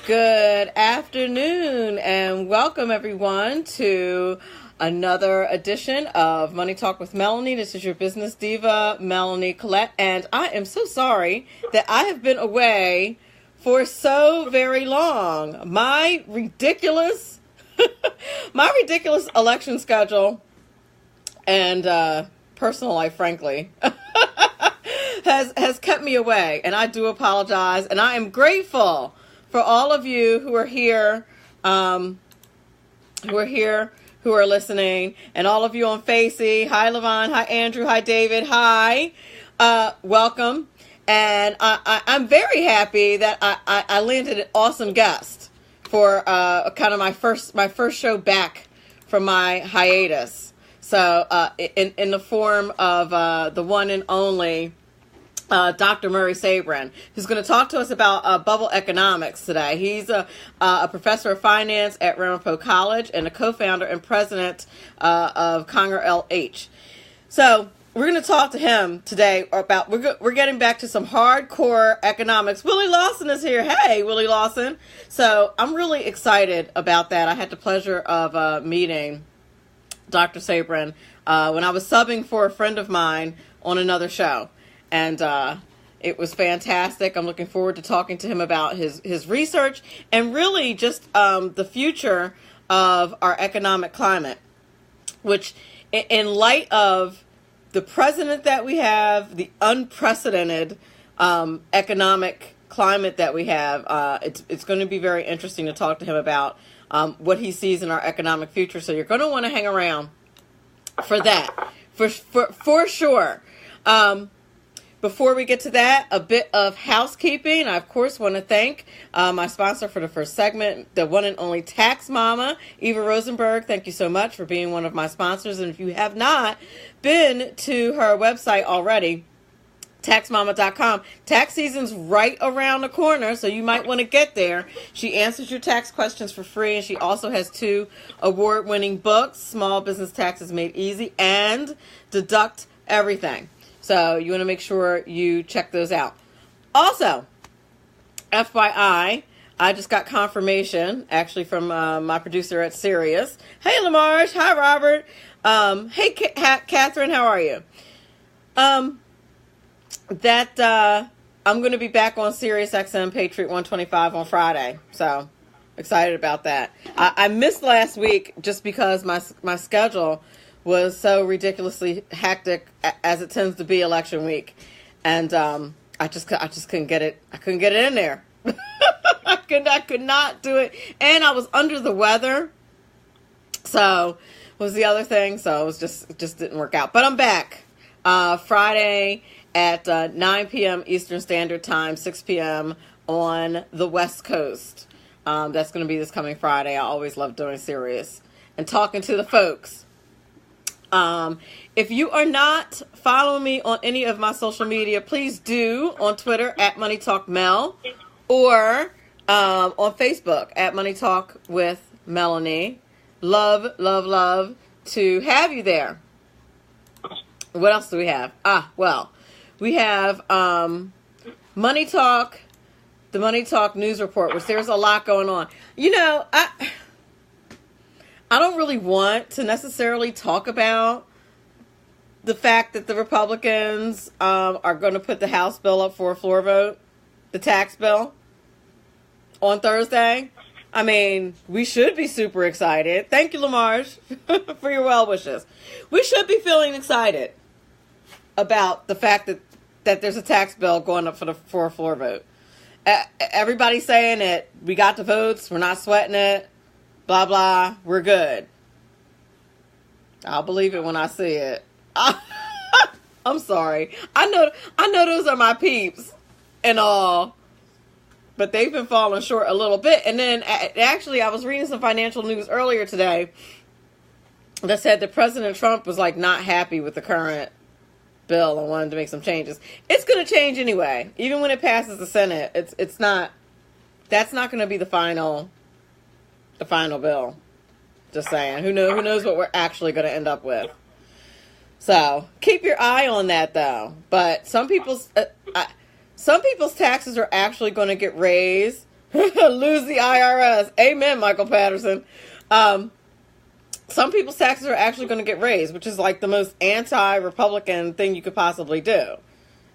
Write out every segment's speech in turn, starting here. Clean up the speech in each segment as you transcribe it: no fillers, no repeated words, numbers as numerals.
Good afternoon and welcome everyone to another edition of Money Talk with Melanie. This is your business diva, Melanie Collette, and I am so sorry that I have been away for so very long. My ridiculous election schedule and personal life, frankly, has kept me away, and I do apologize, and I am grateful for all of you who are here, who are listening, and all of you on Facey. Hi, Levon. Hi, Andrew. Hi, David. Hi. Welcome. And I'm very happy that I landed an awesome guest for kind of my first show back from my hiatus. So in the form of the one and only Dr. Murray Sabrin, who's going to talk to us about bubble economics today. He's a professor of finance at Ramapo College and a co-founder and president of Conger LH. So we're going to talk to him today about, we're getting back to some hardcore economics. Willie Lawson is here. Hey, Willie Lawson. So I'm really excited about that. I had the pleasure of meeting Dr. Sabrin when I was subbing for a friend of mine on another show. And it was fantastic. I'm looking forward to talking to him about his research and really just the future of our economic climate, which in light of the president that we have, the unprecedented economic climate that we have, it's going to be very interesting to talk to him about what he sees in our economic future. So you're going to want to hang around for that, for sure. Before we get to that, a bit of housekeeping. I, of course, want to thank my sponsor for the first segment, the one and only Tax Mama, Eva Rosenberg. Thank you so much for being one of my sponsors. And if you have not been to her website already, taxmama.com, tax season's right around the corner, so you might want to get there. She answers your tax questions for free, and she also has 2 award-winning books, Small Business Taxes Made Easy and Deduct Everything. So you want to make sure you check those out. Also, FYI, I just got confirmation, actually, from my producer at Sirius. Hey, Lamarge. Hi, Robert. Hey, Catherine. How are you? That I'm going to be back on Sirius XM Patriot 125 on Friday. So excited about that. I missed last week just because my schedule was so ridiculously hectic, as it tends to be election week, and I just couldn't get it. I couldn't get it in there. I could not do it, and I was under the weather. So was the other thing. So it just didn't work out. But I'm back Friday at 9 p.m. Eastern Standard Time, 6 p.m. on the West Coast. That's going to be this coming Friday. I always love doing Sirius and talking to the folks. If you are not following me on any of my social media, please do on Twitter at MoneyTalkMel or on Facebook at Money Talk with Melanie. Love, love, love to have you there. What else do we have? Well, we have Money Talk, the Money Talk News Report, which there's a lot going on. You know, I don't really want to necessarily talk about the fact that the Republicans are going to put the House bill up for a floor vote, the tax bill, on Thursday. I mean, we should be super excited. Thank you, Lamarge, for your well wishes. We should be feeling excited about the fact that there's a tax bill going up for a floor vote. Everybody's saying that we got the votes, we're not sweating it. Blah, blah, we're good. I'll believe it when I see it. I'm sorry. I know those are my peeps and all, but they've been falling short a little bit. And then, actually, I was reading some financial news earlier today that said that President Trump was, not happy with the current bill and wanted to make some changes. It's going to change anyway. Even when it passes the Senate, that's not going to be the final bill. Just saying. Who knows what we're actually going to end up with. So keep your eye on that, though. But some people's taxes are actually going to get raised Lose the IRS. Amen, Michael Patterson. Some people's taxes are actually going to get raised, which is like the most anti-Republican thing you could possibly do.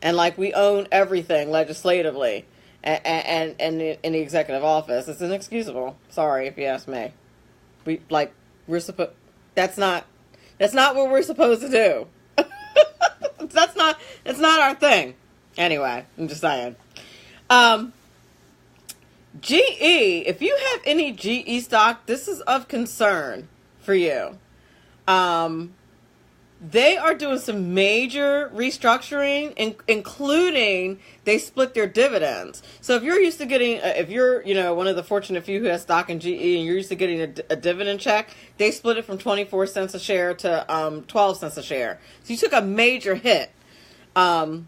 And like we own everything legislatively and in the executive office. It's inexcusable. Sorry if you ask me. That's not what we're supposed to do. That's not our thing. Anyway, I'm just saying. GE, if you have any GE stock, this is of concern for you. They are doing some major restructuring, including they split their dividends. So if you're used to getting, if you're, one of the fortunate few who has stock in GE and you're used to getting a dividend check, they split it from 24 cents a share to 12 cents a share. So you took a major hit in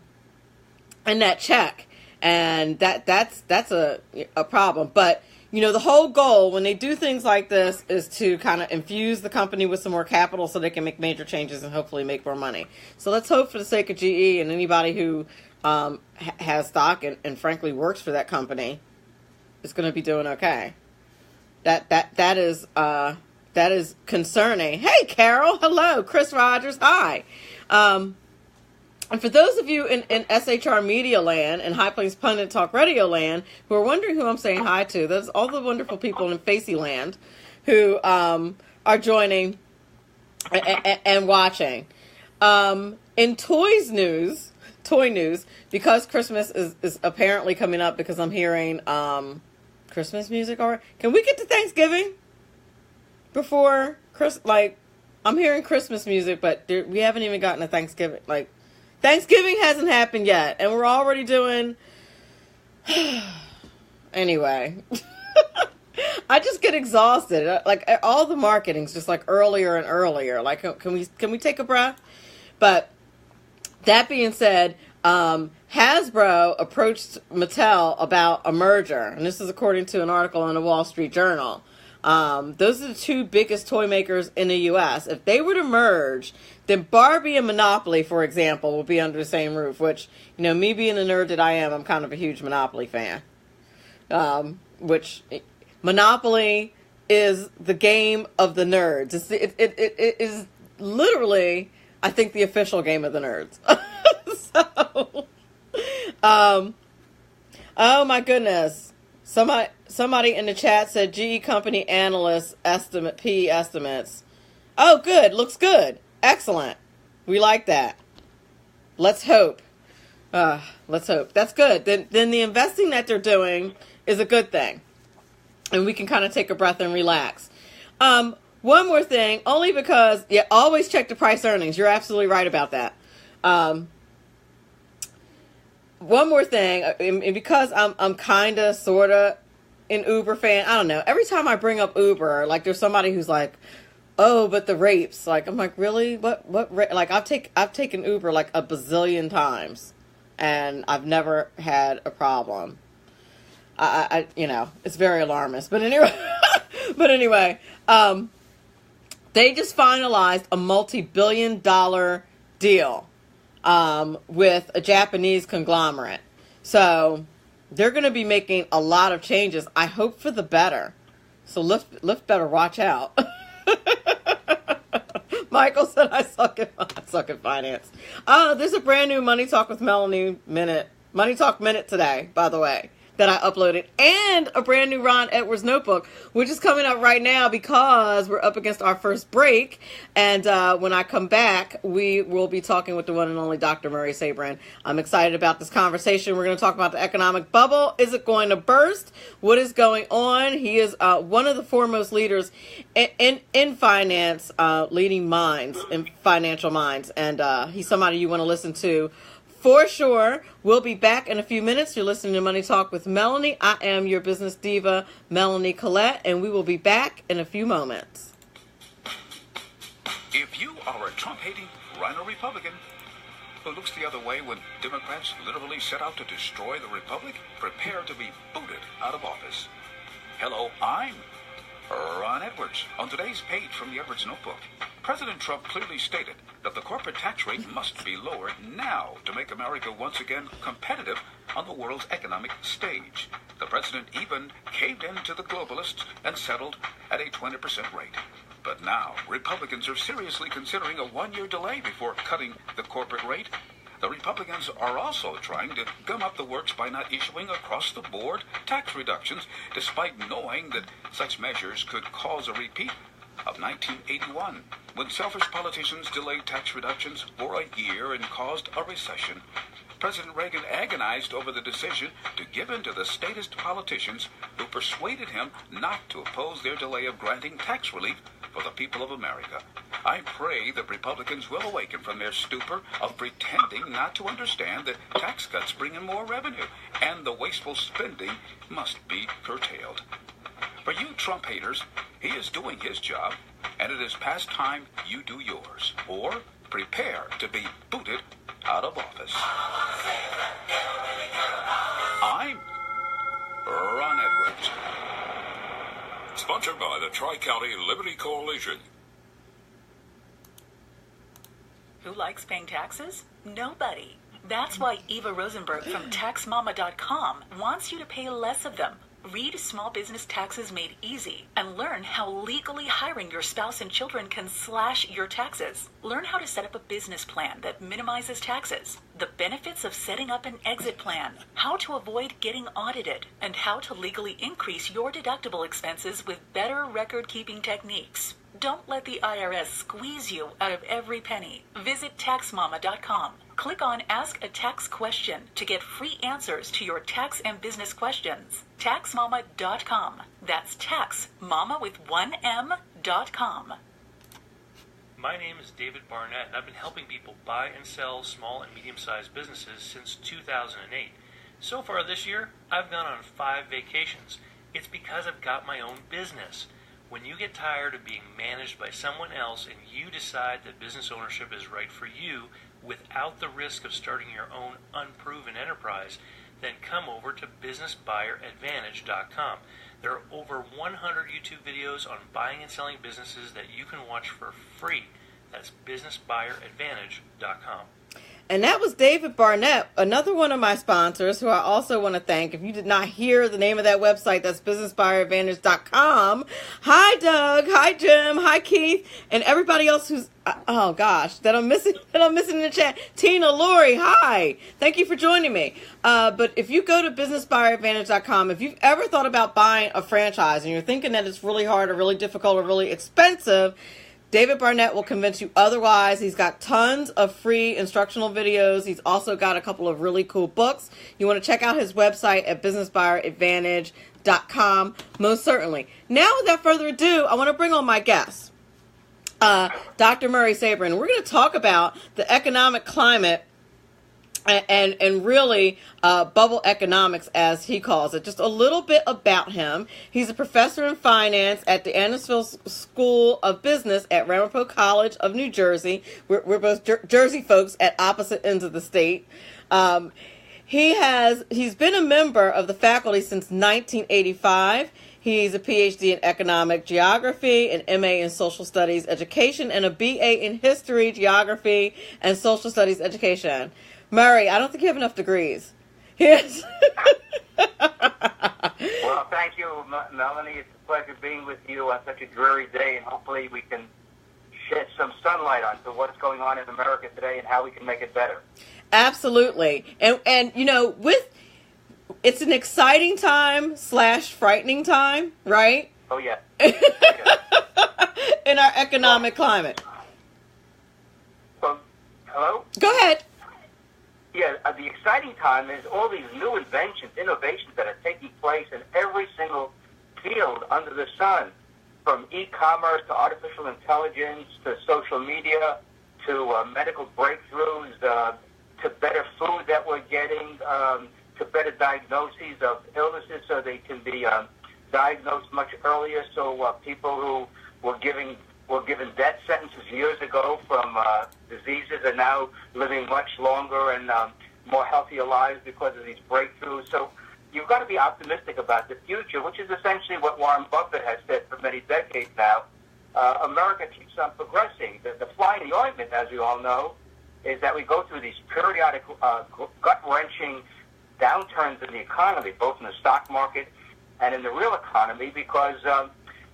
that check. And that's a problem. But, the whole goal when they do things like this is to kind of infuse the company with some more capital so they can make major changes and hopefully make more money. So let's hope for the sake of GE and anybody who has stock and frankly works for that company is going to be doing okay. That is concerning. Hey, Carol. Hello. Chris Rogers. Hi. And for those of you in SHR Media Land and High Plains Pundit Talk Radio Land who are wondering who I'm saying hi to, those all the wonderful people in Facey Land who are joining and watching. In toy news, because Christmas is apparently coming up because I'm hearing Christmas music already. Can we get to Thanksgiving before I'm hearing Christmas music, but we haven't even gotten to Thanksgiving. Thanksgiving hasn't happened yet, and we're already doing... Anyway. I just get exhausted. All the marketing's just earlier and earlier. Can we take a breath? But that being said, Hasbro approached Mattel about a merger, and this is according to an article in the Wall Street Journal. Those are the two biggest toy makers in the U.S. If they were to merge, then Barbie and Monopoly, for example, will be under the same roof, which, me being the nerd that I am, I'm kind of a huge Monopoly fan. Which Monopoly is the game of the nerds. It is literally, I think, the official game of the nerds. Oh my goodness. Somebody in the chat said GE company analyst PE estimates. Oh, good. Looks good. Excellent. We like that. Let's hope. Let's hope. That's good. Then the investing that they're doing is a good thing. And we can kind of take a breath and relax. One more thing, only because, always check the price earnings. You're absolutely right about that. One more thing, and because I'm kind of, sort of an Uber fan, I don't know. Every time I bring up Uber, there's somebody who's like, oh, but the rapes. I'm like, really? What? I've taken Uber a bazillion times, and I've never had a problem. I it's very alarmist. But anyway, they just finalized a multi-billion-dollar deal with a Japanese conglomerate. So they're going to be making a lot of changes. I hope for the better. So Lyft better watch out. Michael said I suck at finance. There's a brand new Money Talk with Melanie Money Talk Minute today, by the way, that I uploaded, and a brand new Ron Edwards notebook, which is coming up right now because we're up against our first break. And when I come back, we will be talking with the one and only Dr. Murray Sabrin. I'm excited about this conversation. We're going to talk about the economic bubble. Is it going to burst? What is going on? He is one of the foremost leaders in finance, leading minds, in financial minds. And he's somebody you want to listen to for sure. We'll be back in a few minutes. You're listening to Money Talk with Melanie. I am your business diva, Melanie Collette, and we will be back in a few moments. If you are a Trump-hating rhino Republican who looks the other way when Democrats literally set out to destroy the Republic, prepare to be booted out of office. Hello, I'm Ron Edwards. On today's page from the Edwards Notebook, President Trump clearly stated that the corporate tax rate must be lowered now to make America once again competitive on the world's economic stage. The president even caved in to the globalists and settled at a 20% rate. But now, Republicans are seriously considering a one-year delay before cutting the corporate rate. The Republicans are also trying to gum up the works by not issuing across-the-board tax reductions, despite knowing that such measures could cause a repeat of 1981, when selfish politicians delayed tax reductions for a year and caused a recession. President Reagan agonized over the decision to give in to the statist politicians who persuaded him not to oppose their delay of granting tax relief for the people of America. I pray that Republicans will awaken from their stupor of pretending not to understand that tax cuts bring in more revenue and the wasteful spending must be curtailed. For you Trump haters, he is doing his job, and it is past time you do yours, or prepare to be booted out of office. I'm Ron Edwards. Sponsored by the Tri-County Liberty Coalition. Who likes paying taxes? Nobody. That's why Eva Rosenberg from TaxMama.com wants you to pay less of them. Read Small Business Taxes Made Easy and learn how legally hiring your spouse and children can slash your taxes. Learn how to set up a business plan that minimizes taxes, the benefits of setting up an exit plan, how to avoid getting audited, and how to legally increase your deductible expenses with better record-keeping techniques. Don't let the IRS squeeze you out of every penny. Visit TaxMama.com. Click on Ask a Tax Question to get free answers to your tax and business questions. TaxMama.com. That's TaxMama with one M.com. My name is David Barnett, and I've been helping people buy and sell small and medium-sized businesses since 2008. So far this year, I've gone on 5 vacations. It's because I've got my own business. When you get tired of being managed by someone else and you decide that business ownership is right for you without the risk of starting your own unproven enterprise, then come over to BusinessBuyerAdvantage.com. There are over 100 YouTube videos on buying and selling businesses that you can watch for free. That's BusinessBuyerAdvantage.com. And that was David Barnett, another one of my sponsors, who I also want to thank. If you did not hear the name of that website, that's businessbuyeradvantage.com. Hi, Doug. Hi, Jim. Hi, Keith. And everybody else who's, oh gosh, that I'm missing in the chat. Tina, Lori, hi. Thank you for joining me. But if you go to businessbuyeradvantage.com, if you've ever thought about buying a franchise and you're thinking that it's really hard or really difficult or really expensive, David Barnett will convince you otherwise. He's got tons of free instructional videos. He's also got a couple of really cool books. You want to check out his website at businessbuyeradvantage.com, most certainly. Now, without further ado, I want to bring on my guest, Dr. Murray Sabrin. We're going to talk about the economic climate and really bubble economics, as he calls it. Just a little bit about him. He's a professor in finance at the Andersville School of Business at Ramapo College of New Jersey. We're both Jersey folks at opposite ends of the state. He's been a member of the faculty since 1985. He's a PhD in economic geography, an MA in social studies education, and a BA in history, geography, and social studies education. Murray, I don't think you have enough degrees. Yes. Well, thank you, Melanie. It's a pleasure being with you on such a dreary day, and hopefully we can shed some sunlight onto what's going on in America today and how we can make it better. Absolutely. And you know, it's an exciting time / frightening time, right? Oh, yeah. In our economic climate. So, hello? Go ahead. Yeah, the exciting time is all these new inventions, innovations that are taking place in every single field under the sun, from e-commerce to artificial intelligence to social media to medical breakthroughs to better food that we're getting, to better diagnoses of illnesses so they can be diagnosed much earlier. So people who were given death sentences years ago from diseases are now living much longer and more healthier lives because of these breakthroughs. So you've got to be optimistic about the future, which is essentially what Warren Buffett has said for many decades now. America keeps on progressing. The fly in the ointment, as we all know, is that we go through these periodic gut-wrenching downturns in the economy, both in the stock market and in the real economy, because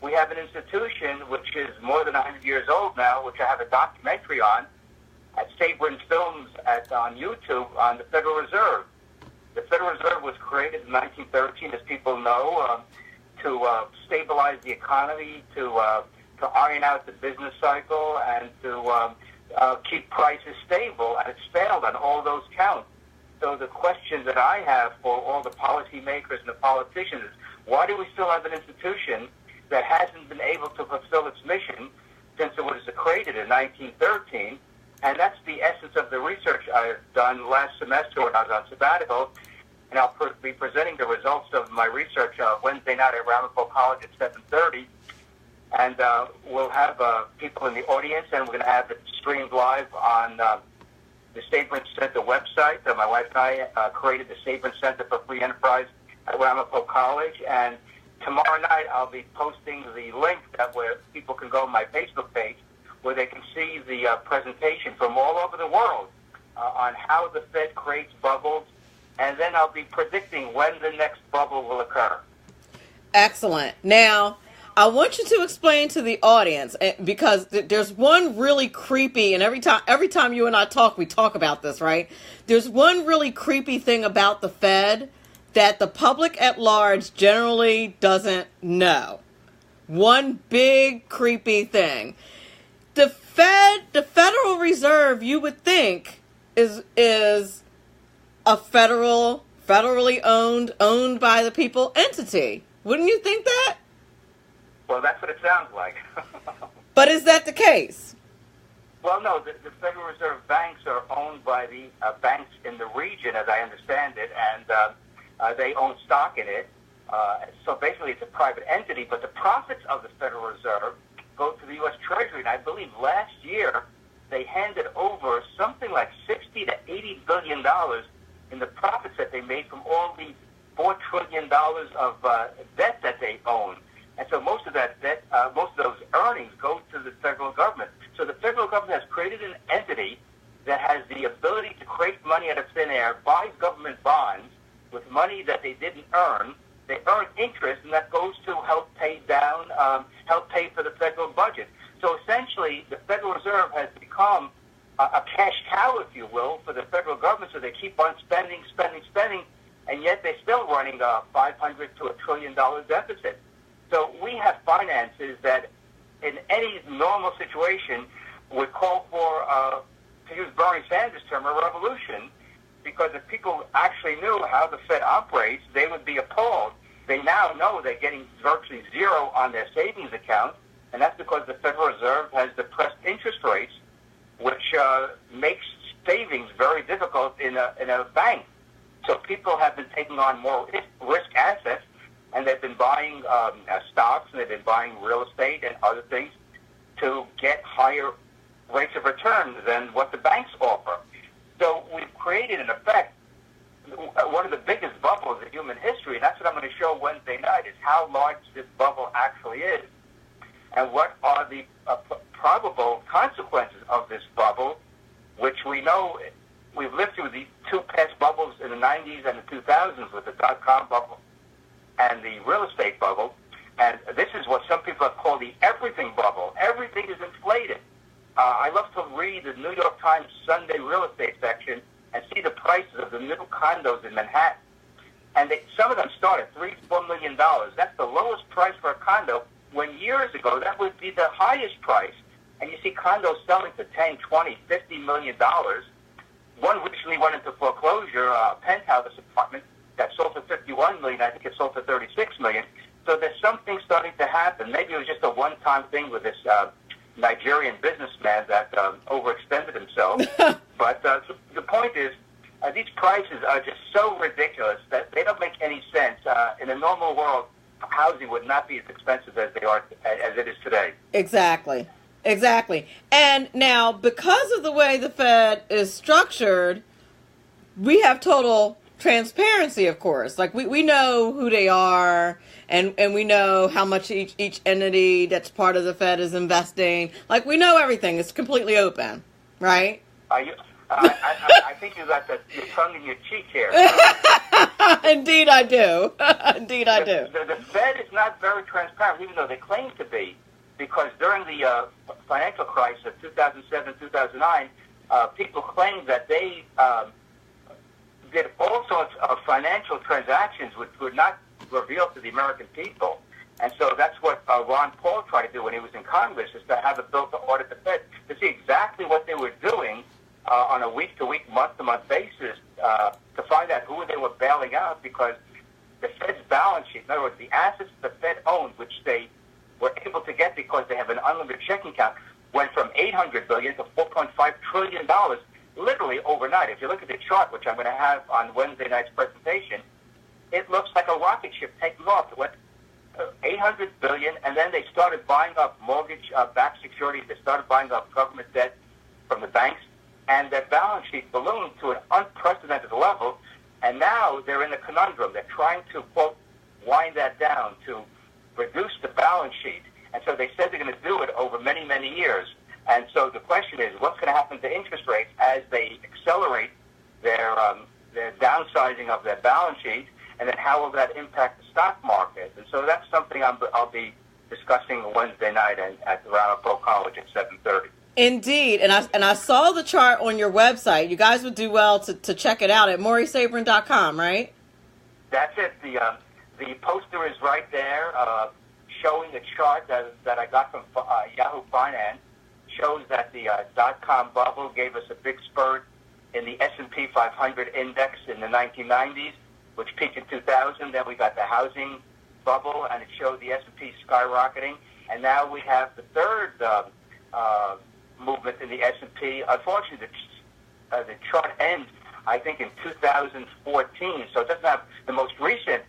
we have an institution which is more than 100 years old now, which I have a documentary on at Sabrin Films on YouTube on the Federal Reserve. The Federal Reserve was created in 1913, as people know, to stabilize the economy, to iron out the business cycle, and to keep prices stable, and it's failed on all those counts. So the question that I have for all the policymakers and the politicians is, why do we still have an institution that hasn't been able to fulfill its mission since it was created in 1913? And that's the essence of the research I've done last semester when I was on sabbatical, and I'll be presenting the results of my research Wednesday night at Ramapo College at 7:30. And we'll have people in the audience, and we're going to have it streamed live on the Sabrin Center website. My wife and I created the Sabrin Center for Free Enterprise at Ramapo College. And tomorrow night I'll be posting the link where people can go to my Facebook page, where they can see the presentation from all over the world on how the Fed creates bubbles. And then I'll be predicting when the next bubble will occur. Excellent. Now, I want you to explain to the audience, because there's one really creepy, and every time you and I talk, we talk about this, right? There's one really creepy thing about the Fed that the public at large generally doesn't know. One big creepy thing. The Federal Reserve, you would think, is a federally owned by the people entity. Wouldn't you think that? Well, that's what it sounds like. But is that the case? Well, no, the Federal Reserve banks are owned by the banks in the region, as I understand it, and they own stock in it. So basically it's a private entity, but the profits of the Federal Reserve go to the U.S. Treasury, and I believe last year they handed over something like $60 to $80 billion in the profits that they made from all the $4 trillion of debt that they own. And so most of that debt, most of those earnings go to the federal government. So the federal government has created an entity that has the ability to create money out of thin air, buy government bonds with money that they didn't earn. They earn interest, and that goes to help pay for the federal budget. So essentially, the Federal Reserve has become a cash cow, if you will, for the federal government. So they keep on spending, and yet they're still running a $500 to $1 trillion deficit. So we have finances that, in any normal situation, would call for, to use Bernie Sanders' term, a revolution, because if people actually knew how the Fed operates, they would be appalled. They now know they're getting virtually zero on their savings account, and that's because the Federal Reserve has depressed interest rates, which makes savings very difficult in a bank. So people have been taking on more risk assets, and they've been buying stocks, and they've been buying real estate and other things to get higher rates of return than what the banks offer. So we've created, in effect, one of the biggest bubbles in human history, and that's what I'm going to show Wednesday night, is how large this bubble actually is, and what are the probable consequences of this bubble, which we know we've lived through the two past bubbles in the 90s and the 2000s with the dot-com bubble and the real estate bubble, and this is what some people have called the everything bubble. Everything is inflated. I love to read the New York Times Sunday real estate section and see the prices of the middle condos in Manhattan. And some of them start at $3 to $4 million. That's the lowest price for a condo, when years ago that would be the highest price. And you see condos selling for $10, $20, $50 million. One recently went into foreclosure, a penthouse apartment that sold for $51 million. I think it sold for $36 million. So there's something starting to happen. Maybe it was just a one-time thing with this Nigerian businessman that overextended himself. But the point is, these prices are just so ridiculous that they don't make any sense. In a normal world, housing would not be as expensive as it is today. Exactly. And now, because of the way the Fed is structured, we have total transparency, of course. Like we know who they are, and we know how much each entity that's part of the Fed is investing. Like, we know everything. It's completely open, right? I think you got your tongue in your cheek here. Indeed, I do. Indeed, I do. The Fed is not very transparent, even though they claim to be, because during the financial crisis of 2007, 2009, people claimed that they did all sorts of financial transactions which were not revealed to the American people. And so that's what Ron Paul tried to do when he was in Congress, is to have a bill to audit the Fed, to see exactly what they were doing on a week-to-week, month-to-month basis, to find out who they were bailing out, because the Fed's balance sheet, in other words, the assets the Fed owned, which they were able to get because they have an unlimited checking account, went from $800 billion to $4.5 trillion, literally overnight. If you look at the chart, which I'm going to have on Wednesday night's presentation, it looks like a rocket ship taking off. It went $800 billion, and then they started buying up mortgage-backed securities. They started buying up government debt from the banks, and their balance sheet ballooned to an unprecedented level, and now they're in a conundrum. They're trying to, quote, wind that down to reduce the balance sheet. And so they said they're going to do it over many, many years. And so the question is, what's going to happen to interest rates as they accelerate their downsizing of their balance sheet, and then how will that impact the stock market? And so that's something I'll be discussing Wednesday night at the Ramapo College at 7:30. Indeed, and I saw the chart on your website. You guys would do well to check it out at MaurySabrin.com, right? That's it. The poster is right there, showing the chart that I got from Yahoo Finance. Shows that the dot-com bubble gave us a big spurt in the S&P 500 index in the 1990s, which peaked in 2000. Then we got the housing bubble, and it showed the S&P skyrocketing. And now we have the third movement in the S&P. Unfortunately, the chart ends, I think, in 2014, so it doesn't have the most recent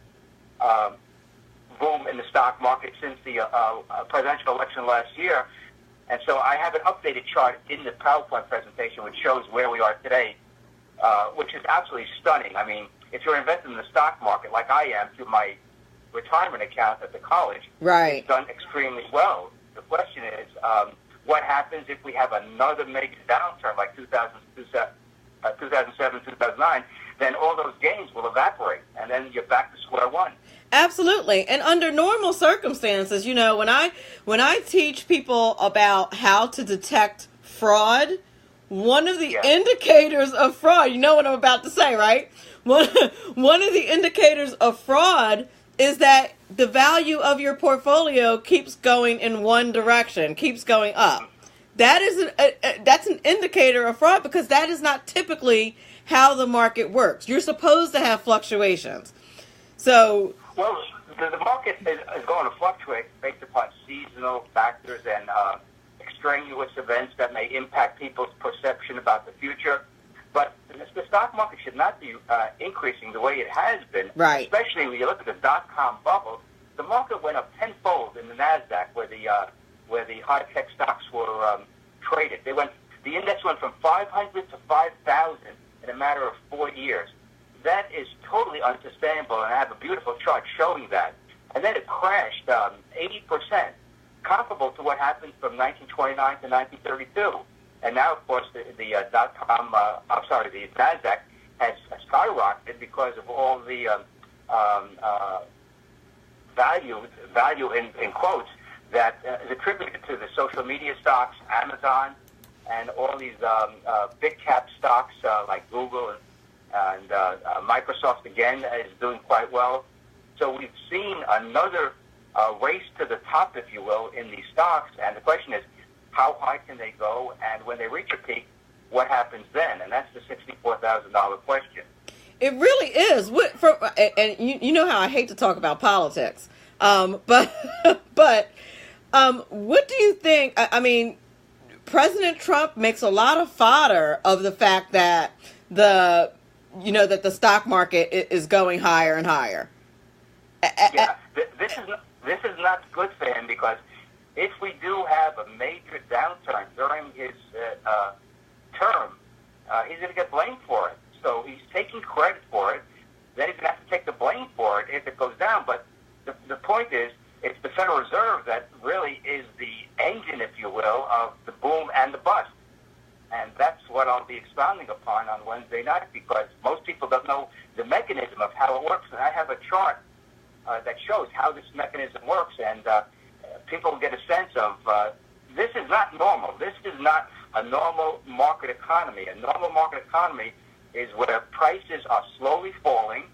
boom in the stock market since the presidential election last year. And so I have an updated chart in the PowerPoint presentation which shows where we are today, which is absolutely stunning. I mean, if you're invested in the stock market like I am through my retirement account at the college, right, it's done extremely well. The question is, what happens if we have another major downturn like 2007, 2009? Then all those gains will evaporate, and then you're back to square one. Absolutely. And under normal circumstances, you know, when I teach people about how to detect fraud, one of the indicators of fraud, you know what I'm about to say, right? One of the indicators of fraud is that the value of your portfolio keeps going in one direction, keeps going up. That is that's an indicator of fraud, because that is not typically how the market works. You're supposed to have fluctuations. So, well, the market is going to fluctuate based upon seasonal factors and extraneous events that may impact people's perception about the future. But the stock market should not be increasing the way it has been, right? Especially when you look at the dot-com bubble. The market went up tenfold in the NASDAQ, where the high-tech stocks were traded. The index went from 500 to 5,000 in a matter of 4 years. That is totally unsustainable, and I have a beautiful chart showing that. And then it crashed 80%, comparable to what happened from 1929 to 1932. And now, of course, the NASDAQ has skyrocketed because of all the value in quotes that is attributed to the social media stocks, Amazon, and all these big cap stocks like Google and Microsoft, again, is doing quite well. So we've seen another race to the top, if you will, in these stocks. And the question is, how high can they go? And when they reach a peak, what happens then? And that's the $64,000 question. It really is. And you know how I hate to talk about politics, but what do you think? I mean, President Trump makes a lot of fodder of the fact that that the stock market is going higher and higher. Yeah, this is not good for him, because if we do have a major downturn during his term, he's going to get blamed for it. So he's taking credit for it. Then he's going to have to take the blame for it if it goes down. But the point is, it's the Federal Reserve that really is the engine, if you will, of the boom and the bust. And that's what I'll be expounding upon on Wednesday night, because most people don't know the mechanism of how it works. And I have a chart that shows how this mechanism works, and people get a sense of this is not normal. This is not a normal market economy. A normal market economy is where prices are slowly falling,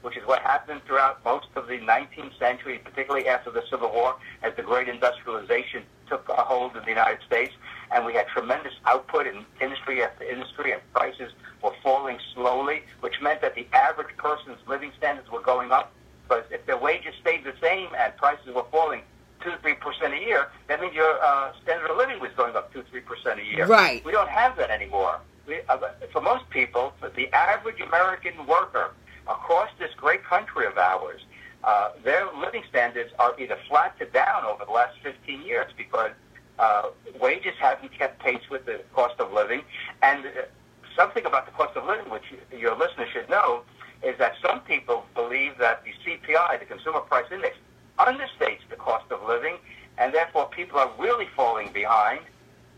which is what happened throughout most of the 19th century, particularly after the Civil War, as the great industrialization took a hold in the United States, and we had tremendous output in industry after industry, and prices were falling slowly, which meant that the average person's living standards were going up. But if their wages stayed the same and prices were falling 2-3% a year, that means your standard of living was going up 2-3% a year. Right. We don't have that anymore. For most people, the average American worker across this great country of ours, their living standards are either flat to down over the last 15 years, because wages haven't kept pace with the cost of living. And something about the cost of living, which your listeners should know, is that some people believe that the CPI, the Consumer Price Index, understates the cost of living, and therefore people are really falling behind.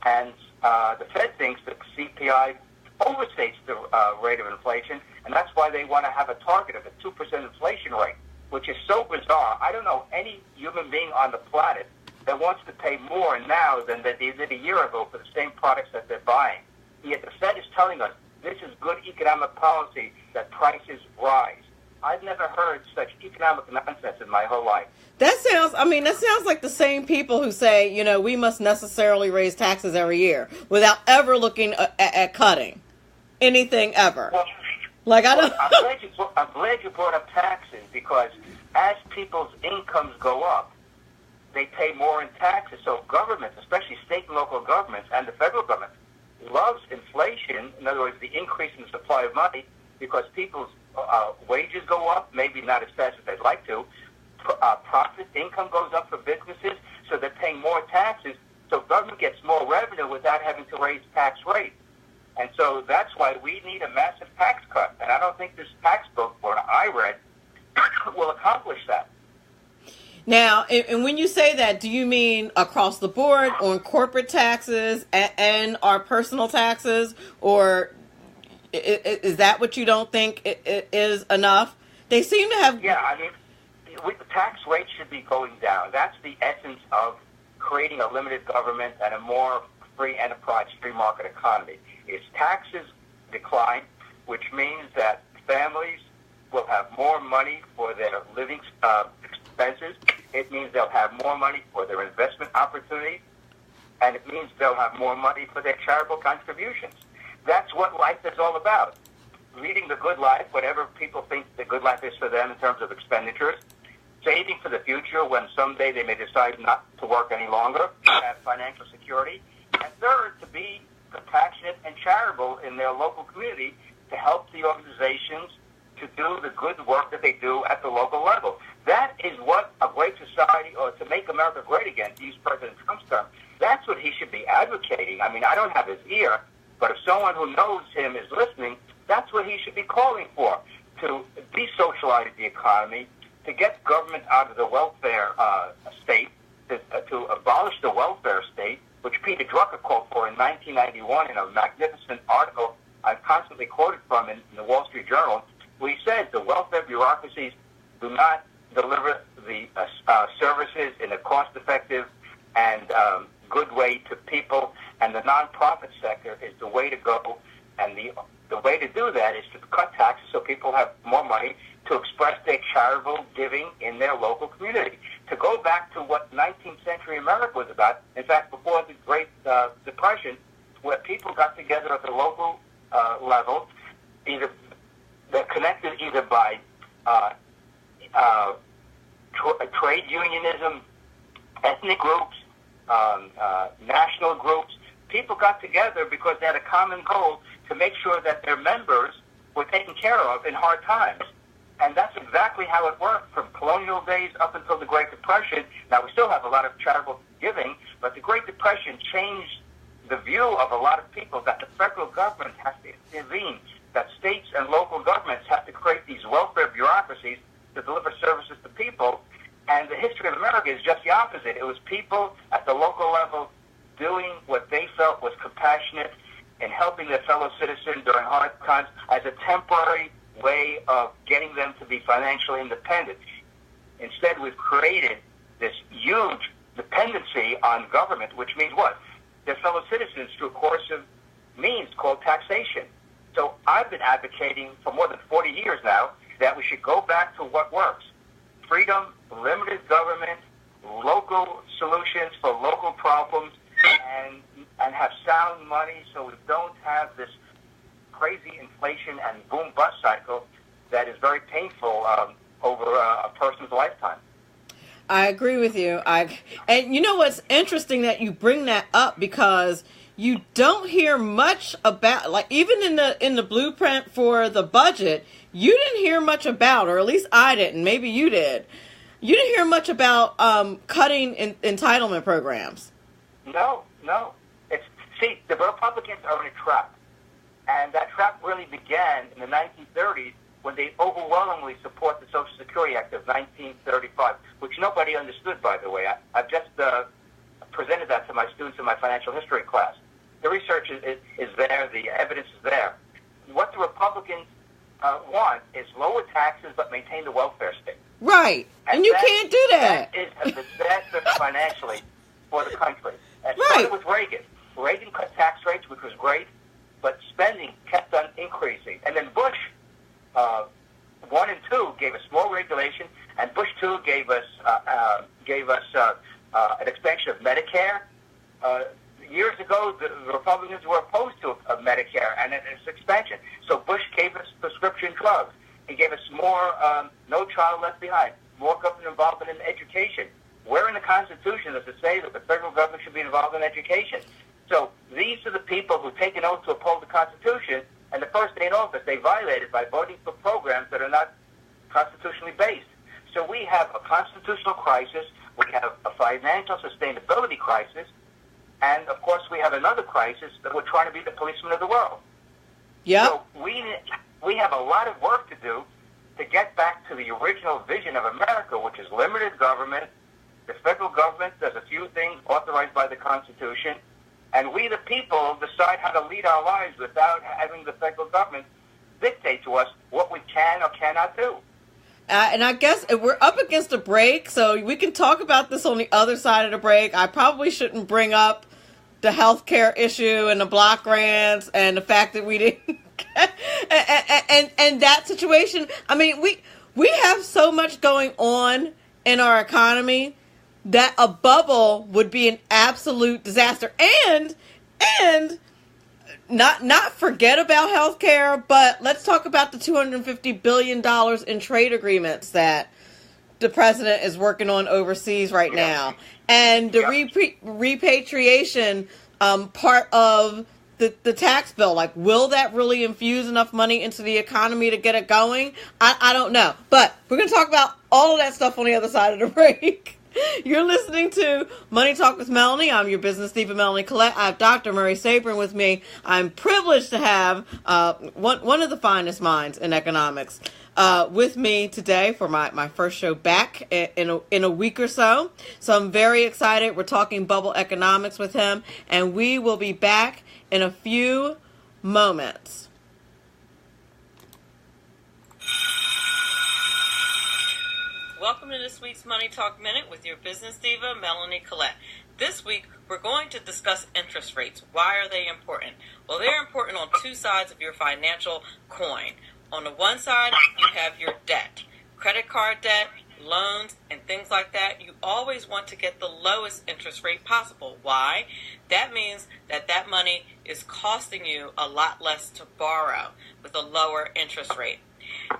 And the Fed thinks that CPI overstates the rate of inflation, and that's why they want to have a target of a 2% inflation rate, which is so bizarre. I don't know any human being on the planet that wants to pay more now than they did a year ago for the same products that they're buying. Yet the Fed is telling us this is good economic policy, that prices rise. I've never heard such economic nonsense in my whole life. That sounds like the same people who say, we must necessarily raise taxes every year without ever looking at cutting anything ever. Well, I'm glad you brought up taxes, because as people's incomes go up, they pay more in taxes. So governments, especially state and local governments and the federal government, loves inflation. In other words, the increase in the supply of money, because people's wages go up, maybe not as fast as they'd like to. Profit income goes up for businesses, so they're paying more taxes. So government gets more revenue without having to raise tax rates. And so that's why we need a massive tax cut. And I don't think this tax bill, what I read, will accomplish that. Now, and when you say that, do you mean across the board on corporate taxes and our personal taxes, or is that what you don't think is enough? They seem to have... Yeah, the tax rates should be going down. That's the essence of creating a limited government and a more free enterprise, free market economy. Is taxes decline, which means that families will have more money for their living expenses. It means they'll have more money for their investment opportunities, and it means they'll have more money for their charitable contributions. That's what life is all about. Leading the good life, whatever people think the good life is for them in terms of expenditures, saving for the future when someday they may decide not to work any longer, have financial security, and third, to be compassionate and charitable in their local community to help the organizations to do the good work that they do at the local level. That is what a great society, or to make America great again, to use President Trump's term, that's what he should be advocating. I don't have his ear, but if someone who knows him is listening, that's what he should be calling for, to de-socialize the economy, to get government out of the welfare state, to abolish the welfare state, which Peter Drucker called for in 1991 in a magnificent article I've constantly quoted from in the Wall Street Journal, where he said the welfare bureaucracies do not deliver the services in a cost-effective and good way to people, and the nonprofit sector is the way to go. And the way to do that is to cut taxes so people have more money to express their charitable giving in their local community. To go back to what 19th century America was about, in fact, before the Great Depression, where people got together at the local level, they're connected either by trade unionism, ethnic groups, national groups. People got together because they had a common goal to make sure that their members were taken care of in hard times. And that's exactly how it worked from colonial days up until the Great Depression. Now, we still have a lot of charitable giving, but the Great Depression changed the view of a lot of people that the federal government has to intervene, that states and local governments have to create these welfare bureaucracies to deliver services to people. And the history of America is just the opposite. It was people at the local level doing what they felt was compassionate in helping their fellow citizens during hard times as a temporary way of getting them to be financially independent. Instead, we've created this huge dependency on government, which means what? Their fellow citizens through a coercive means called taxation. So I've been advocating for more than 40 years now that we should go back to what works. Freedom, limited government, local solutions for local problems, and have sound money so we don't have this crazy inflation and boom-bust cycle that is very painful over a person's lifetime. I agree with you. And you know what's interesting that you bring that up, because you don't hear much about, like, even in the blueprint for the budget, you didn't hear much about, or at least I didn't, maybe you did. You didn't hear much about cutting entitlement programs. No. See, the Republicans are in a trap. And that trap really began in the 1930s when they overwhelmingly support the Social Security Act of 1935, which nobody understood, by the way. I've just presented that to my students in my financial history class. The research is there. The evidence is there. What the Republicans want is lower taxes but maintain the welfare state. Right. And you can't do that. That is a disaster financially for the country. It Right. started with Reagan. Reagan cut tax rates, which was great, but spending kept on increasing. And then Bush 1 and 2 gave us more regulation, and Bush 2 gave us an expansion of Medicare. Years ago, the Republicans were opposed to Medicare and its expansion. So Bush gave us prescription drugs. He gave us more No Child Left Behind, more government involvement in education. Where in the Constitution does it say that the federal government should be involved in education? So these are the people who take an oath to uphold the Constitution, and the first day in office they violated by voting for programs that are not constitutionally based. So we have a constitutional crisis, we have a financial sustainability crisis, and of course we have another crisis that we're trying to be the policeman of the world. Yep. So we have a lot of work to do to get back to the original vision of America, which is limited government. The federal government does a few things authorized by the Constitution, and we, the people, decide how to lead our lives without having the federal government dictate to us what we can or cannot do. And I guess we're up against a break, so we can talk about this on the other side of the break. I probably shouldn't bring up the healthcare issue and the block grants and the fact that we didn't and that situation. I mean, we have so much going on in our economy that a bubble would be an absolute disaster. And not forget about healthcare, but let's talk about the $250 billion in trade agreements that the president is working on overseas right now. And the repatriation part of the tax bill. Like, will that really infuse enough money into the economy to get it going? I don't know. But we're going to talk about all of that stuff on the other side of the break. You're listening to Money Talk with Melanie. I'm your business diva, Melanie Collette. I have Dr. Murray Sabrin with me. I'm privileged to have one of the finest minds in economics with me today for my first show back in a week or so. So I'm very excited. We're talking bubble economics with him, and we will be back in a few moments. Welcome to this week's Money Talk Minute with your business diva, Melanie Collette. This week, we're going to discuss interest rates. Why are they important? Well, they're important on two sides of your financial coin. On the one side, you have your debt, credit card debt, loans, and things like that. You always want to get the lowest interest rate possible. Why? That means that money is costing you a lot less to borrow with a lower interest rate.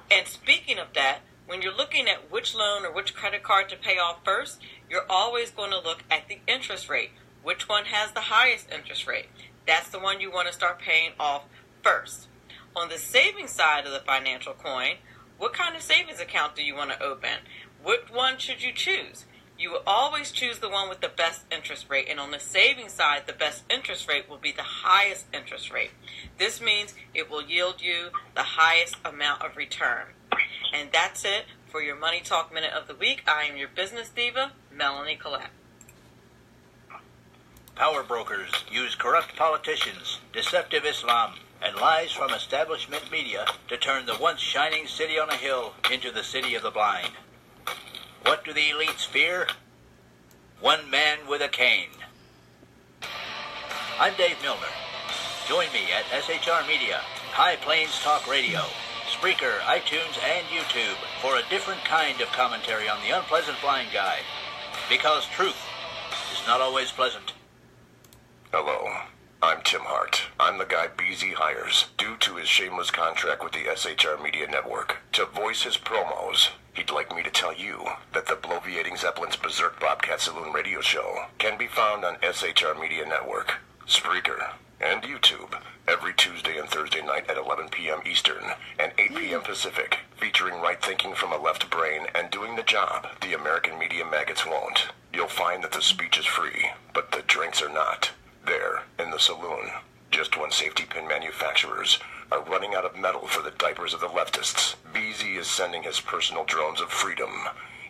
And speaking of debt, when you're looking at which loan or which credit card to pay off first, you're always going to look at the interest rate. Which one has the highest interest rate? That's the one you want to start paying off first. On the savings side of the financial coin, what kind of savings account do you want to open? Which one should you choose? You will always choose the one with the best interest rate. And on the savings side, the best interest rate will be the highest interest rate. This means it will yield you the highest amount of return. And that's it for your Money Talk Minute of the Week. I am your business diva, Melanie Collette. Power brokers use corrupt politicians, deceptive Islam, and lies from establishment media to turn the once shining city on a hill into the city of the blind. What do the elites fear? One man with a cane. I'm Dave Milner. Join me at SHR Media, High Plains Talk Radio, Spreaker, iTunes, and YouTube for a different kind of commentary on the unpleasant blind guy. Because truth is not always pleasant. Hello, I'm Tim Hart. I'm the guy BZ hires due to his shameless contract with the SHR Media Network to voice his promos. He'd like me to tell you that the Bloviating Zeppelin's Berserk Bobcat Saloon radio show can be found on SHR Media Network, Spreaker, and YouTube every Tuesday and Thursday night at 11 p.m. Eastern and 8 p.m. Pacific, featuring right thinking from a left brain and doing the job the American media maggots won't. You'll find that the speech is free, but the drinks are not. There, in the saloon, just when safety pin manufacturers are running out of metal for the diapers of the leftists, BZ is sending his personal drones of freedom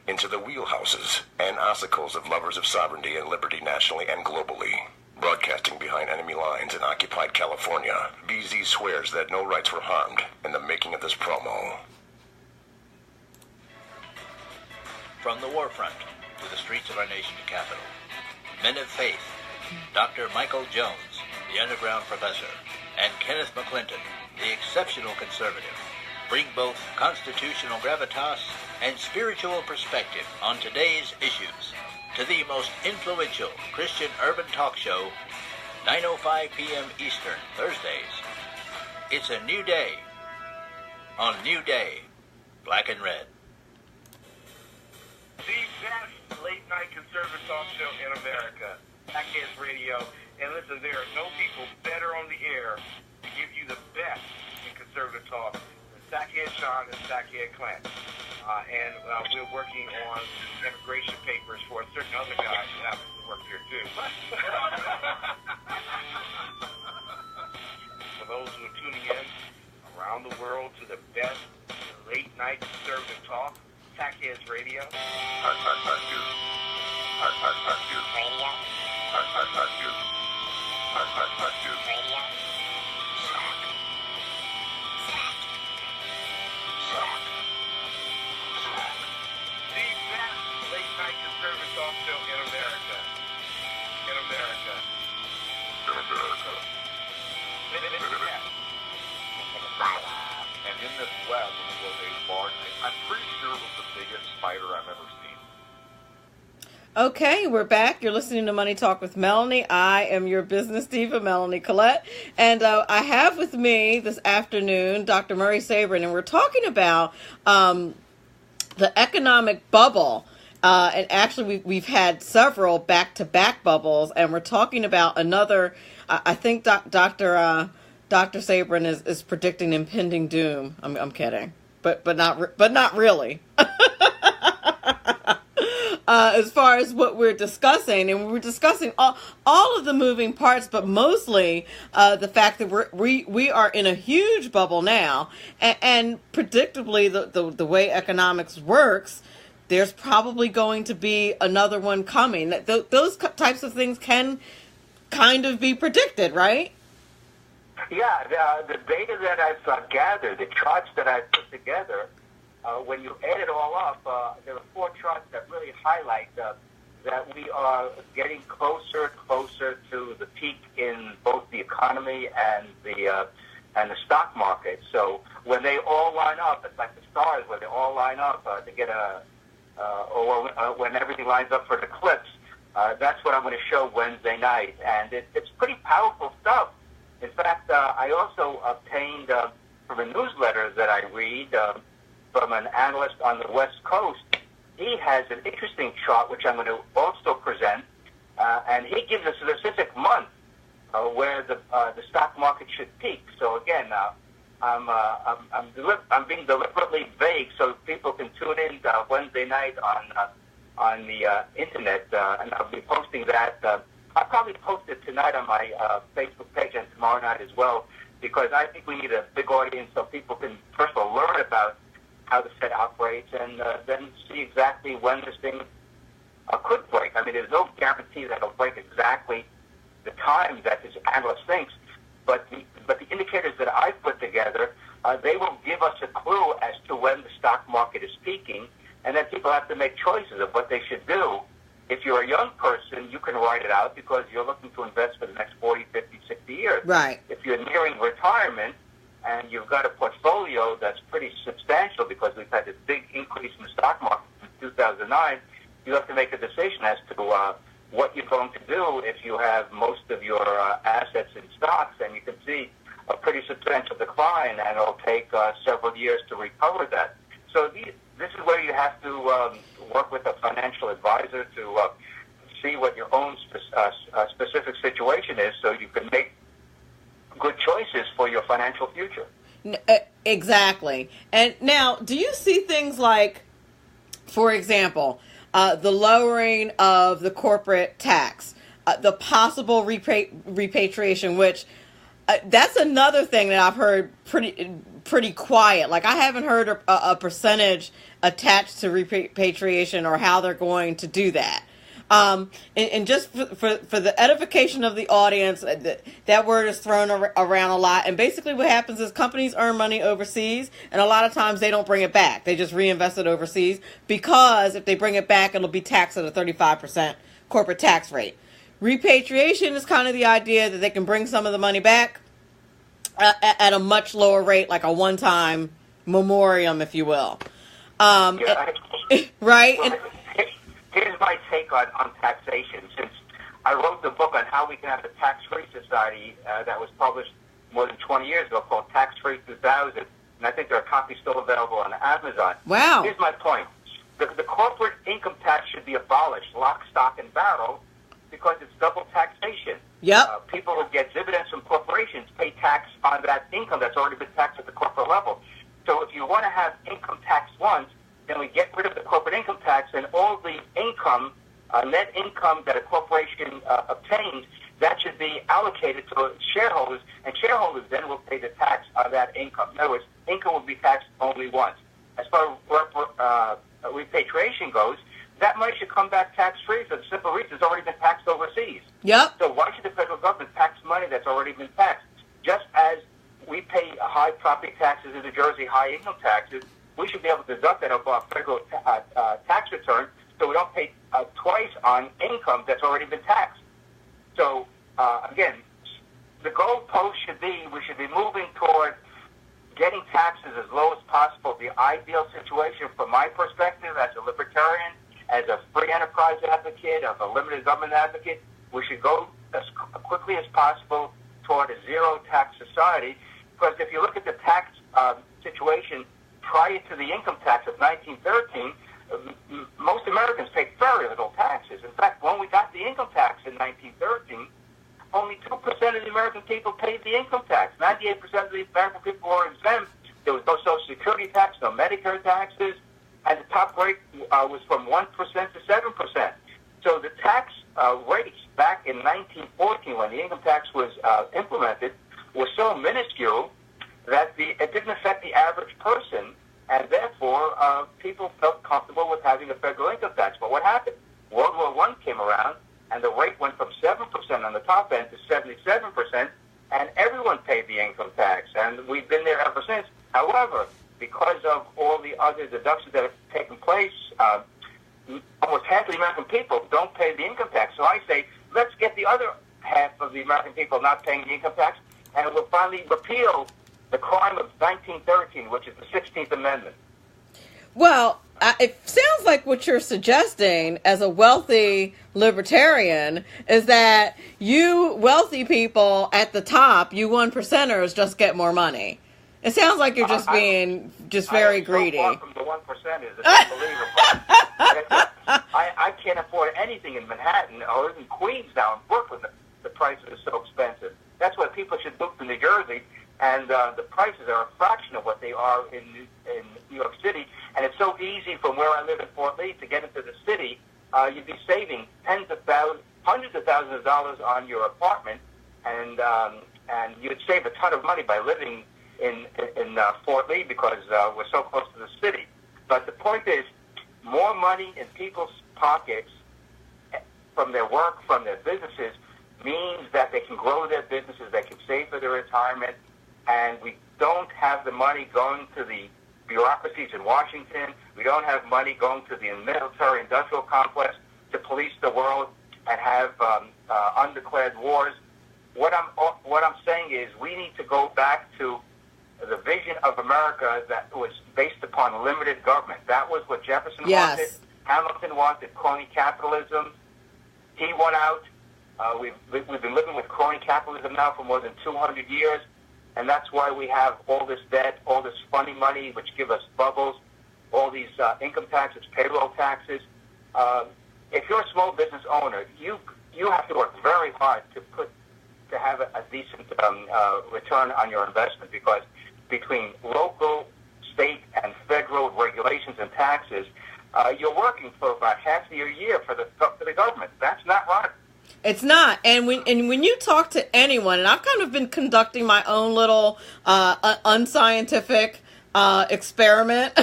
into the wheelhouses and ossicles of lovers of sovereignty and liberty nationally and globally. Broadcasting behind enemy lines in occupied California, BZ swears that no rights were harmed in the making of this promo. From the war front to the streets of our nation's capital, men of faith, Dr. Michael Jones, the underground professor, and Kenneth McClinton, the exceptional conservative, bring both constitutional gravitas and spiritual perspective on today's issues to the most influential Christian urban talk show, 9:05 p.m. Eastern, Thursdays. It's a new day on New Day, Black and Red. The best late-night conservative talk show in America, Sackheads Radio. And listen, there are no people better on the air to give you the best in conservative talk than Sackhead Sean and Sackhead Clint. And we're working on immigration papers for a certain other guy who happens to work here too. For those who are tuning in around the world to the best late-night conservative talk, Sackheads Radio. And in this web was a large, I'm pretty sure it was the biggest spider I've ever seen. Okay, we're back. You're listening to Money Talk with Melanie. I am your business diva, Melanie Collette. And I have with me this afternoon Dr. Murray Sabrin, and we're talking about the economic bubble. And actually, we've had several back-to-back bubbles, and we're talking about another. I think Dr. Sabrin is predicting impending doom. I'm kidding, but not really. As far as what we're discussing, and we're discussing all of the moving parts, but mostly the fact that we are in a huge bubble now, and predictably the way economics works, there's probably going to be another one coming. Those types of things can kind of be predicted, right? Yeah, the data that I've gathered, the charts that I've put together, when you add it all up, there are 4 charts that really highlight that we are getting closer to the peak in both the economy and the stock market. So when they all line up, it's like the stars, where they all line up to get when everything lines up for the eclipse. That's what I'm going to show Wednesday night, and it's pretty powerful stuff. In fact, I also obtained from a newsletter that I read from an analyst on the West Coast. He has an interesting chart, which I'm going to also present, and he gives a specific month where the stock market should peak. So again, I'm being deliberately vague so people can tune in Wednesday night on the internet, and I'll be posting that. I'll probably post it tonight on my Facebook page and tomorrow night as well, because I think we need a big audience so people can first of all learn about how the Fed operates and then see exactly when this thing could break. I mean, there's no guarantee that it'll break exactly the time that this analyst thinks, but the indicators that I've put together, they will give us a clue as to when the stock market is peaking, and then people have to make choices of what they should do. If you're a young person, you can write it out because you're looking to invest for the next 40, 50, 60 years. Right. If you're nearing retirement and you've got a portfolio that's pretty substantial because we've had this big increase in the stock market since 2009, you have to make a decision as to what you're going to do if you have most of your assets in stocks, and you can see a pretty substantial decline, and it'll take several years to recover that. So this is where you have to work with a financial advisor to see what your own specific situation is, so you can make good choices for your financial future. Exactly. And now, do you see things like, for example, the lowering of the corporate tax, the possible repatriation, which that's another thing that I've heard pretty quiet. Like, I haven't heard a percentage attached to repatriation or how they're going to do that. And just for the edification of the audience, that word is thrown around a lot. And basically what happens is companies earn money overseas, and a lot of times they don't bring it back. They just reinvest it overseas, because if they bring it back, it'll be taxed at a 35% corporate tax rate. Repatriation is kind of the idea that they can bring some of the money back at a much lower rate, like a one-time memoriam, if you will. Right? Well, here's my take on taxation. Since I wrote the book on how we can have a tax-free society that was published more than 20 years ago, called Tax-Free 2000, and I think there are copies still available on Amazon. Wow. Here's my point. The corporate income tax should be abolished, lock, stock, and barrel, because it's double taxation. Yep. People who get dividends from corporations pay tax on that income that's already been taxed at the corporate level. So if you want to have income tax once, then we get rid of the corporate income tax, and all the income, net income that a corporation obtains, that should be allocated to shareholders, and shareholders then will pay the tax on that income. In other words, income will be taxed only once. As far as repatriation goes, that money should come back tax-free for the simple reason it's already been taxed overseas. Yep. So why should the federal government tax money that's already been taxed? Just as we pay high property taxes in New Jersey, high income taxes, we should be able to deduct that off our federal tax return, so we don't pay twice on income that's already been taxed. So, again, the goalpost should be, we should be moving toward getting taxes as low as possible. The ideal situation from my perspective as a libertarian, as a free enterprise advocate, as a limited government advocate, we should go as quickly as possible toward a zero-tax society, because if you look at the tax situation prior to the income tax of 1913, most Americans paid very little taxes. In fact, when we got the income tax in 1913, only 2% of the American people paid the income tax. 98% of the American people were exempt. There was no Social Security tax, no Medicare taxes, and the top rate was from 1% to 7%. So the tax rates back in 1914, when the income tax was implemented, were so minuscule that it didn't affect the average person, and therefore people felt comfortable with having a federal income tax. But what happened? World War I came around, and the rate went from 7% on the top end to 77%, and everyone paid the income tax, and we've been there ever since. However, because of all the other deductions that have taken place, almost half of the American people don't pay the income tax. So I say, let's get the other half of the American people not paying the income tax, and we'll finally repeal the crime of 1913, which is the 16th Amendment. Well, it sounds like what you're suggesting as a wealthy libertarian is that you wealthy people at the top, you 1%ers, just get more money. It sounds like you're just being very greedy. So far from the 1%ers, it's unbelievable. I can't afford anything in Manhattan or even Queens now in Brooklyn. The prices are so expensive. That's why people should move to New Jersey, and the prices are a fraction of what they are in New York City. And it's so easy from where I live in Fort Lee to get into the city. You'd be saving hundreds of thousands of dollars on your apartment, and you'd save a ton of money by living in Fort Lee because we're so close to the city. But the point is, more money in people's pockets from their work, from their businesses, means that they can grow their businesses, they can save for their retirement, and we don't have the money going to the bureaucracies in Washington. We don't have money going to the military-industrial complex to police the world and have undeclared wars. What I'm saying is we need to go back to the vision of America that was based upon limited government. That was what Jefferson wanted. Hamilton wanted crony capitalism. He won out. We've been living with crony capitalism now for more than 200 years, and that's why we have all this debt, all this funny money, which give us bubbles, all these income taxes, payroll taxes. If you're a small business owner, you have to work very hard to have a decent return on your investment, because between local, state, and federal regulations and taxes, you're working for about half of your year for the government. That's not right. It's not. And when you talk to anyone, and I've kind of been conducting my own little unscientific experiment,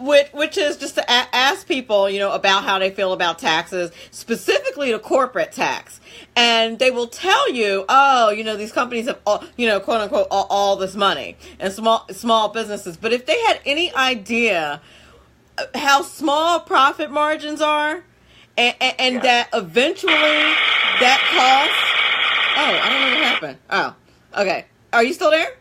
which is just to ask people, about how they feel about taxes, specifically the corporate tax. And they will tell you, these companies have, quote unquote, all this money, and small businesses. But if they had any idea how small profit margins are, and that eventually that costs. Oh, I don't know what happened. Oh, okay. Are you still there?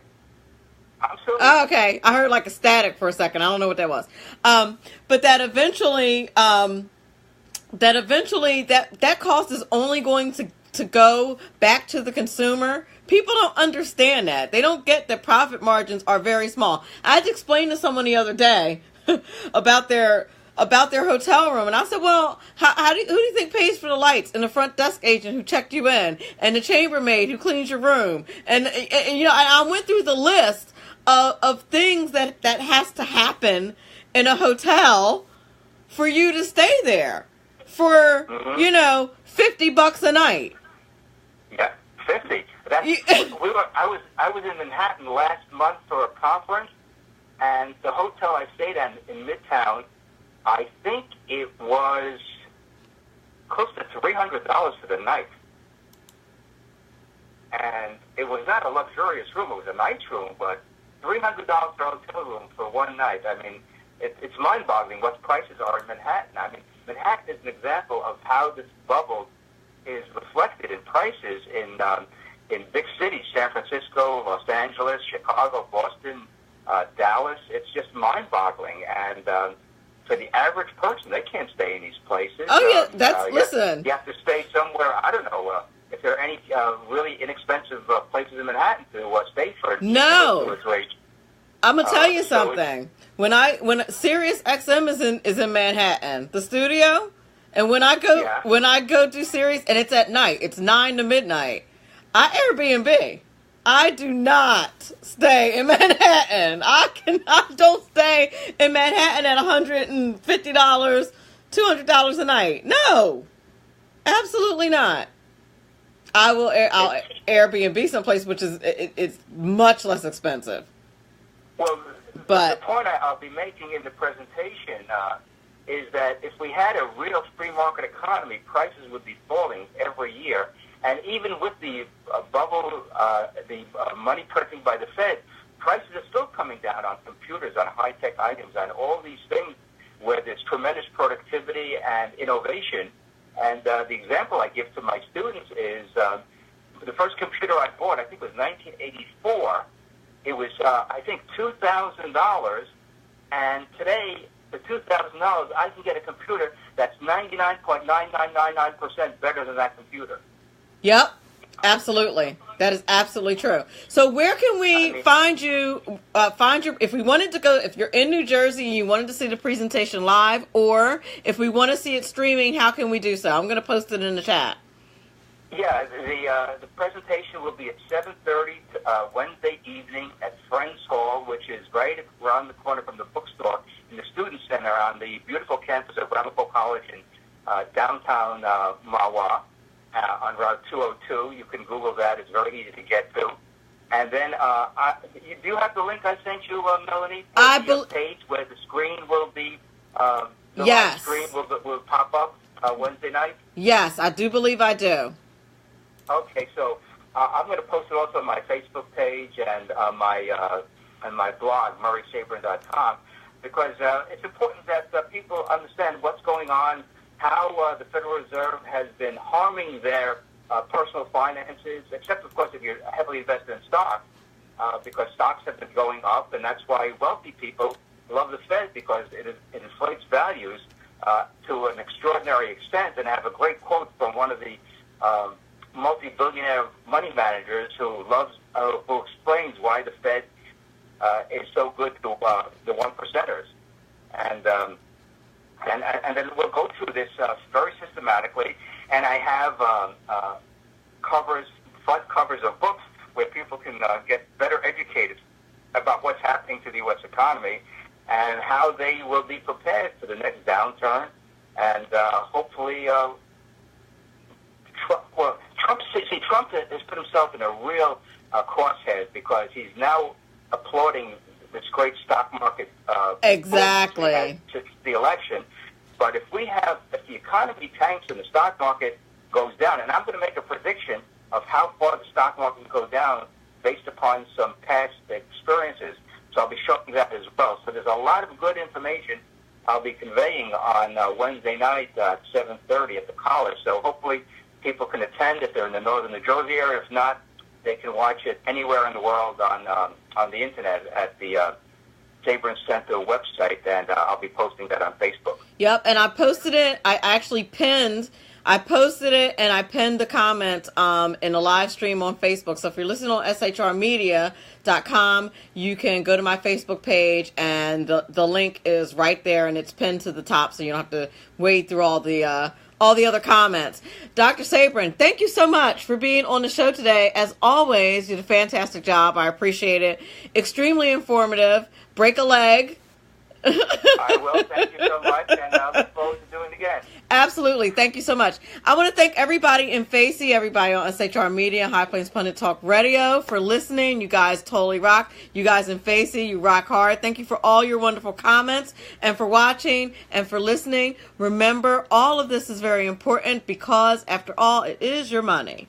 I'm still there. Oh, okay. I heard like a static for a second. I don't know what that was. But that eventually that cost is only going to go back to the consumer. People don't understand that. They don't get that profit margins are very small. I had to explain to someone the other day about their hotel room, and I said, well, who do you think pays for the lights, and the front desk agent who checked you in, and the chambermaid who cleans your room, and I went through the list of things that has to happen in a hotel for you to stay there for $50 a night. Yeah, 50. I was in Manhattan last month for a conference, and the hotel I stayed at in Midtown, I think it was close to $300 for the night. And it was not a luxurious room. It was a nice room, but $300 for a hotel room for one night. I mean, it's mind-boggling what prices are in Manhattan. I mean, Manhattan is an example of how this bubble is reflected in prices in big cities, San Francisco, Los Angeles, Chicago, Boston, Dallas. It's just mind-boggling. And for the average person, they can't stay in these places. Oh, yeah, listen. You have to stay somewhere, I don't know, if there are any really inexpensive places in Manhattan to stay for. No. I'm going to tell you so something. When Sirius XM is in Manhattan, the studio, and when I go do Sirius, and it's at night, it's 9 to midnight, I Airbnb. I do not stay in Manhattan. I don't stay in Manhattan at $150, $200 a night. No, absolutely not. I'll Airbnb someplace which is it's much less expensive. Well, but the point I'll be making in the presentation is that if we had a real free market economy, prices would be falling every year. And even with the bubble, the money printing by the Fed, prices are still coming down on computers, on high-tech items, on all these things where there's tremendous productivity and innovation. And the example I give to my students is the first computer I bought, I think it was 1984. It was, I think, $2,000. And today, for $2,000, I can get a computer that's 99.9999% better than that computer. Yep, absolutely. That is absolutely true. So where can we find you, if we wanted to go, if you're in New Jersey and you wanted to see the presentation live, or if we want to see it streaming, how can we do so? I'm going to post it in the chat. Yeah, the presentation will be at 7:30 Wednesday evening at Friends Hall, which is right around the corner from the bookstore in the Student Center on the beautiful campus of Ramapo College in downtown Mahwah. On Route 202. You can Google that. It's very easy to get to. And then, do you have the link I sent you, Melanie? The page where the screen will be, yes. Live screen will pop up Wednesday night? Yes, I do believe I do. Okay, so I'm going to post it also on my Facebook page and my blog, murraysabrin.com, because it's important that people understand what's going on, how the Federal Reserve has been harming their personal finances, except, of course, if you're heavily invested in stocks, because stocks have been going up, and that's why wealthy people love the Fed, because it inflates values to an extraordinary extent. And I have a great quote from one of the multi-billionaire money managers who explains why the Fed is so good to the one percenters. And then we'll go through this very systematically. And I have front covers of books where people can get better educated about what's happening to the U.S. economy and how they will be prepared for the next downturn. And hopefully, Trump has put himself in a real crosshead, because he's now applauding this great stock market exactly since the election. But if the economy tanks and the stock market goes down, and I'm going to make a prediction of how far the stock market will go down based upon some past experiences. So I'll be showing that as well. So there's a lot of good information I'll be conveying on Wednesday night at 7:30 at the college. So hopefully people can attend if they're in the northern New Jersey area. If not, they can watch it anywhere in the world on the internet at the Sabrin Center website, and I'll be posting that on Facebook. Yep, and I posted it. I posted it and I pinned the comment in a live stream on Facebook. So if you're listening on shrmedia.com, you can go to my Facebook page, and the link is right there, and it's pinned to the top, so you don't have to wade through all the other comments. Dr. Sabrin, thank you so much for being on the show today. As always, you did a fantastic job. I appreciate it. Extremely informative. Break a leg. I will. Thank you so much, and I look forward to doing it again. Absolutely. Thank you so much. I want to thank everybody in Facey, everybody on SHR Media, High Plains Pundit Talk Radio for listening. You guys totally rock. You guys in Facey, you rock hard. Thank you for all your wonderful comments and for watching and for listening. Remember, all of this is very important, because after all, it is your money.